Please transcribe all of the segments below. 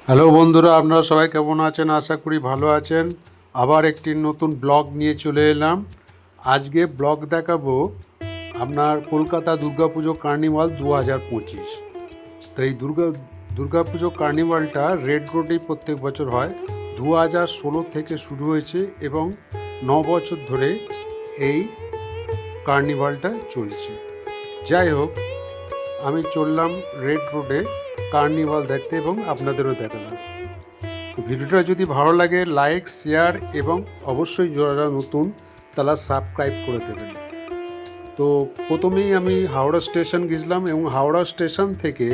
Hello বন্ধুরা, আপনারা সবাই কেমন আছেন? আশা করি ভালো আছেন। আবার একটি নতুন ব্লগ নিয়ে চলে এলাম। আজকে ব্লগ দেখাবো আপনার কলকাতা দুর্গাপুজো কার্নিভাল 2025। তো এই দুর্গাপুজো কার্নিভালটা রেড রোডেই প্রত্যেক বছর হয়। 2016 থেকে শুরু হয়েছে এবং 9 বছর ধরে এই কার্নিভালটা চলছে। যাই হোক, আমি চললাম রেড রোডে কার্নিভাল দেখতে এবং আপনাদেরও দেখালাম। ভিডিওটা যদি ভালো লাগে লাইক, শেয়ার এবং অবশ্যই যারা নতুন তারা সাবস্ক্রাইব করে দেবেন। তো প্রথমেই আমি হাওড়া স্টেশন গেছিলাম এবং হাওড়া স্টেশন থেকে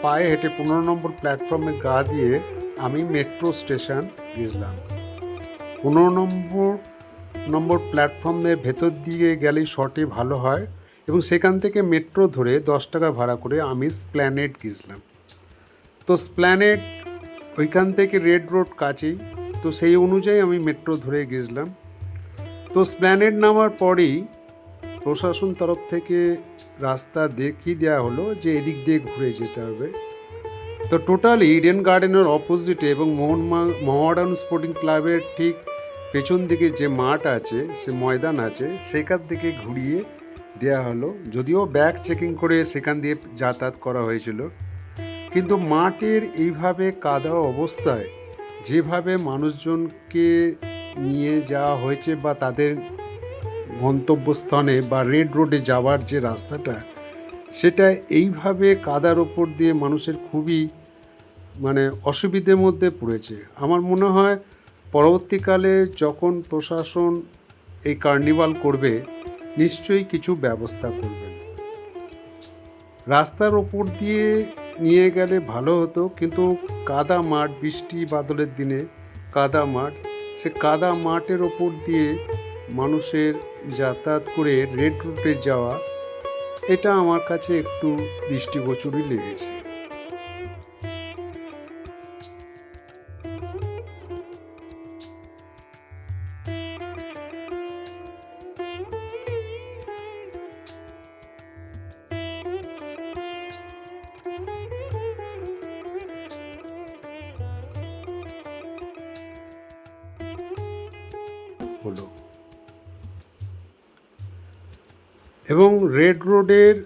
পায়ে হেঁটে 15 নম্বর প্ল্যাটফর্মে গা দিয়ে আমি মেট্রো স্টেশন গেছিলাম। 15 নম্বর প্ল্যাটফর্মের ভেতর দিয়ে গেলেই শর্টে ভালো হয় এবং সেখান থেকে মেট্রো ধরে 10 টাকা ভাড়া করে আমি স্প্ল্যানেড গেছিলাম। তো স্প্ল্যানেড ওইখান থেকে রেড রোড কাছেই, তো সেই অনুযায়ী আমি মেট্রো ধরে গেছিলাম। তো স্প্ল্যানেড নামার পরেই প্রশাসন তরফ থেকে রাস্তা দেখিয়ে দেওয়া হলো যে এদিক দিয়ে ঘুরে যেতে হবে। তো টোটালি ইডেন গার্ডেনের অপোজিটে এবং মোহামেডান স্পোর্টিং ক্লাবের ঠিক পেছন দিকে যে মাঠ আছে, সে ময়দান আছে, সেখান থেকে ঘুরিয়ে দেওয়া হলো। যদিও ব্যাগ চেকিং করে সেখান দিয়ে যাতায়াত করা হয়েছিল, কিন্তু মাঠের এইভাবে কাদা অবস্থায় যেভাবে মানুষজনকে নিয়ে যাওয়া হয়েছে বা তাদের গন্তব্যস্থানে বা রেড রোডে যাওয়ার যে রাস্তাটা, সেটা এইভাবে কাদার ওপর দিয়ে মানুষের খুবই অসুবিধের মধ্যে পড়েছে। আমার মনে হয় পরবর্তীকালে যখন প্রশাসন এই কার্নিভাল করবে নিশ্চয়ই কিছু ব্যবস্থা করবেন। রাস্তার ওপর দিয়ে নিয়ে গেলে ভালো হতো, কিন্তু কাদা মাঠ, বৃষ্টি বাদলের দিনে কাদা মাঠ, সে কাদা মাঠের ওপর দিয়ে মানুষের যাতায়াত করে রেড রুটে যাওয়া, এটা আমার কাছে একটু দৃষ্টিগোচরই লেগেছে। হলো এবং রেড রোডের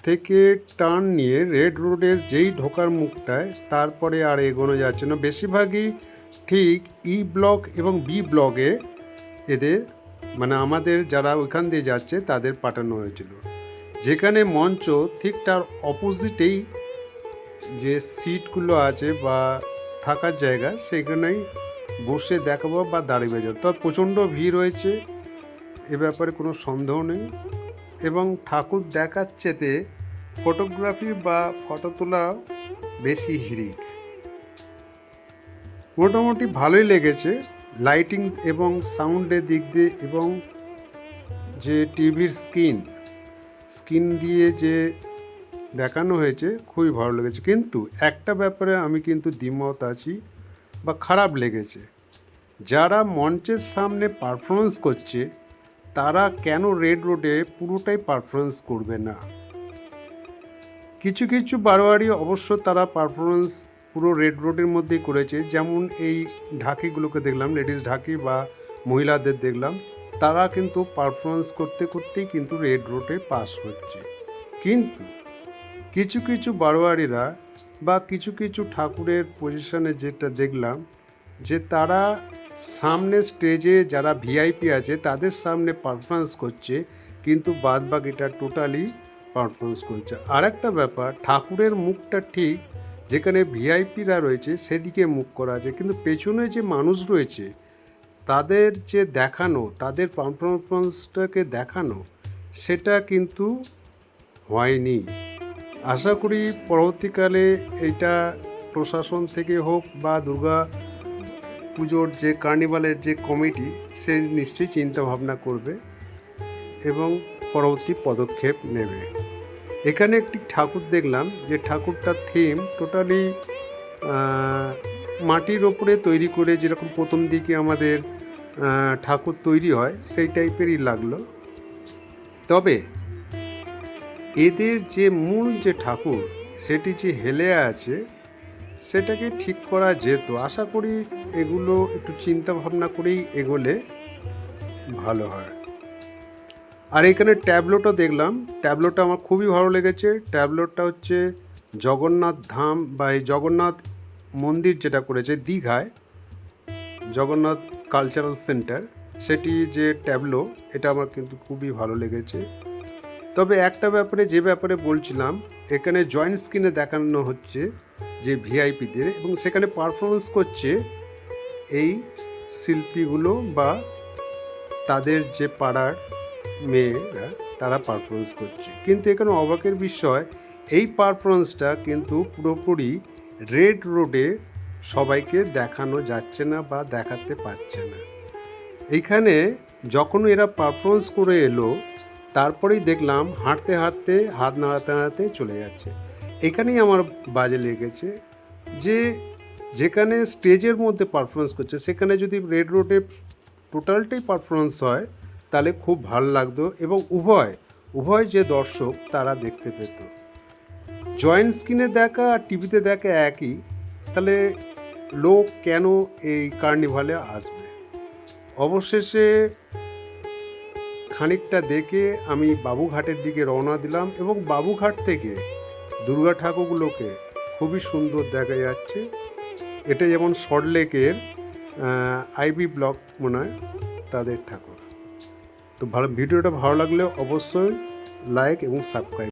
থেকে টার্ন নিয়ে রেড রোডের যেই ঢোকার মুখটায় তারপরে আর এগোনো যাচ্ছে না। বেশিরভাগই ঠিক ই ব্লক এবং বি ব্লকে এদের আমাদের যারা ওইখান দিয়ে যাচ্ছে তাদের পাঠানো হয়েছিল, যেখানে মঞ্চ ঠিক তার অপোজিটেই যে সিটগুলো আছে বা থাকার জায়গা, সেখানেই বসে দেখাবো বা দাঁড়িয়ে যাবো। তো প্রচণ্ড ভিড় হয়েছে, এ ব্যাপারে কোনো সন্দেহ নেই। এবং ঠাকুর দেখাচ্ছেতে ফটোগ্রাফি বা ফটো তোলা বেশি হিড়িক। মোটামুটি ভালোই লেগেছে লাইটিং এবং সাউন্ডের দিক দিয়ে, এবং যে টিভির স্ক্রিন দিয়ে যে দেখানো হয়েছে খুবই ভালো লেগেছে। কিন্তু একটা ব্যাপারে আমি কিন্তু দ্বিমত আছি বা খারাপ লেগেছে, যারা মঞ্চের সামনে পারফরমেন্স করছে তারা কেন রেড রোডে পুরোটাই পারফরমেন্স করবে না? কিছু কিছু বারোয়ারি অবশ্য তারা পারফরমেন্স পুরো রেড রোডের মধ্যেই করেছে, যেমন এই ঢাকিগুলোকে দেখলাম, লেডিস ঢাকি বা মহিলাদের দেখলাম, তারা কিন্তু পারফরমেন্স করতে করতেই কিন্তু রেড রোডে পাস হচ্ছে। কিন্তু কিছু কিছু বারোয়ারিরা বা কিছু কিছু ঠাকুরের পজিশনে যেটা দেখলাম, যে তারা সামনে স্টেজে যারা ভিআইপি আছে তাদের সামনে পারফরমেন্স করছে, কিন্তু বাদ বাকিটা টোটালি পারফরমেন্স করছে। আর একটা ব্যাপার, ঠাকুরের মুখটা ঠিক যেখানে ভিআইপিরা রয়েছে সেদিকে মুখ করা আছে, কিন্তু পেছনে যে মানুষ রয়েছে তাদের যে দেখানো, তাদের পারফরমেন্সটাকে দেখানো, সেটা কিন্তু হয়নি। আশা করি পরবর্তীকালে এইটা প্রশাসন থেকে হোক বা দুর্গা পুজোর যে কার্নিভালের যে কমিটি, সে নিশ্চয়ই চিন্তা ভাবনা করবে এবং পরবর্তী পদক্ষেপ নেবে। এখানে একটি ঠাকুর দেখলাম, যে ঠাকুরটার থিম টোটালি মাটির ওপরে তৈরি করে, যেরকম প্রথম দিকে আমাদের ঠাকুর তৈরি হয় সেই টাইপেরই লাগলো। তবে এদের যে মূল যে ঠাকুর, সেটি যে হেলে আছে, সেটাকে ঠিক করা যেত। আশা করি এগুলো একটু চিন্তা ভাবনা করেই এগোলে ভালো হয়। আর এখানে ট্যাবলোটা দেখলাম, ট্যাবলোটা আমার খুবই ভালো লেগেছে। ট্যাবলোটা হচ্ছে জগন্নাথ ধাম বা এই জগন্নাথ মন্দির যেটা করেছে দীঘায়, জগন্নাথ কালচারাল সেন্টার, সেটি যে ট্যাবলো, এটা আমার কিন্তু খুবই ভালো লেগেছে। তবে একটা ব্যাপারে, যে ব্যাপারে বলছিলাম, এখানে জয়েন্ট স্ক্রিনে দেখানো হচ্ছে যে ভিআইপিদের, এবং সেখানে পারফরমেন্স করছে এই শিল্পীগুলো বা তাদের যে পাড়ার মেয়েরা, তারা পারফরমেন্স করছে। কিন্তু এখানে অবাকের বিষয়, এই পারফরমেন্সটা কিন্তু পুরোপুরি রেড রোডে সবাইকে দেখানো যাচ্ছে না বা দেখাতে পারছে না। এইখানে যখন এরা পারফরমেন্স করে এলো, তারপরেই দেখলাম হাঁটতে হাঁটতে হাত নাড়াতে নাড়াতে চলে যাচ্ছে। এখানেই আমার বাজে লেগেছে যে যেখানে স্টেজের মধ্যে পারফরমেন্স করছে, সেখানে যদি রেড রোডে টোটালটাই পারফরমেন্স হয় তাহলে খুব ভালো লাগতো, এবং উভয় যে দর্শক তারা দেখতে পেত। জয়েন্ট স্ক্রিনে দেখা আর টিভিতে দেখা একই, তাহলে লোক কেন এই কার্নিভালে আসবে? অবশেষে খানিকটা দেখে আমি বাবুঘাটের দিকে রওনা দিলাম, এবং বাবুঘাট থেকে দুর্গা ঠাকুরগুলোকে খুবই সুন্দর দেখা যাচ্ছে। এটা যেমন সল্টলেকের আইবি ব্লক মনে হয় তাদের ঠাকুর। তো ভিডিওটা ভালো লাগলে অবশ্যই লাইক এবং সাবস্ক্রাইব।